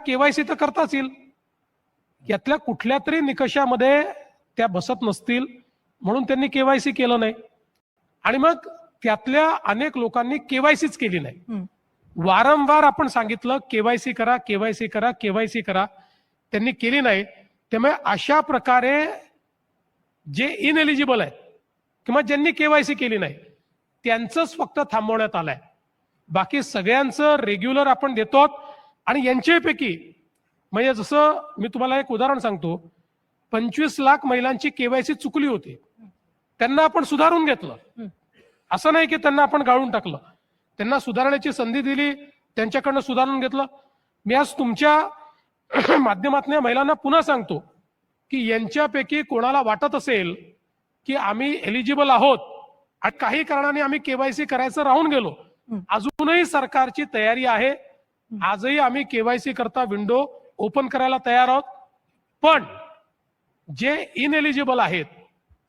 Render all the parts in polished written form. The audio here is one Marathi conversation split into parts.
केवायसी तर करताच येईल, यातल्या कुठल्या तरी निकषामध्ये त्या बसत नसतील म्हणून त्यांनी केवायसी केलं नाही, आणि मग त्यातल्या अनेक लोकांनी केवायसीच केली नाही. वारंवार आपण सांगितलं केवायसी करा, केवायसी करा, केवायसी करा, त्यांनी केली नाही. त्यामुळे अशा प्रकारे जे इनएलिजिबल आहेत किंवा ज्यांनी केवायसी केली नाही त्यांचंच फक्त थांबवण्यात आलंय. बाकी सगळ्यांचं रेग्युलर आपण देतो. आणि यांच्यापैकी म्हणजे जसं मी तुम्हाला एक उदाहरण सांगतो, 25 लाख महिलांची केवायसी चुकली होती, त्यांना आपण सुधारून घेतलं. असं नाही की त्यांना आपण गाळून टाकलं, त्यांना सुधारण्याची संधी दिली, त्यांच्याकडनं सुधारून घेतलं. मी आज तुमच्या माध्यमातून महिलांना पुन्हा सांगतो की यांच्यापैकी कोणाला वाटत असेल की आम्ही एलिजिबल आहोत आणि काही कारणाने आम्ही केवायसी करायचं राहून गेलो, अजूनही सरकारची तयारी आहे. आजही आम्ही केवायसी करता विंडो ओपन करायला तयार आहोत. पण जे इनएलिजिबल आहेत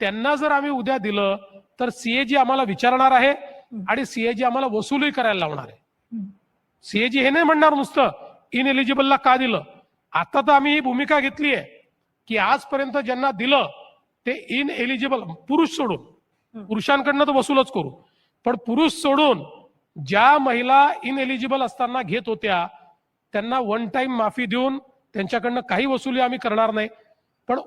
त्यांना जर आम्ही उद्या दिलं तर सीएजी आम्हाला विचारणार आहे आणि सीएजी आम्हाला वसुली करायला लावणार आहे. सीएजी हे नाही म्हणणार नुसतं इनएलिजिबलला का दिलं. आता तर आम्ही ही भूमिका घेतली आहे की आजपर्यंत ज्यांना दिलं ते इनएलिजिबल, पुरुष सोडून, पुरुषांकडनं तर वसूलच करू, पण पुरुष सोडून ज्या महिला इनएलिजिबल असताना घेत होत्या त्यांना वन टाइम माफी देऊन त्यांच्याकडनं काही वसुली आम्ही करणार नाही. पण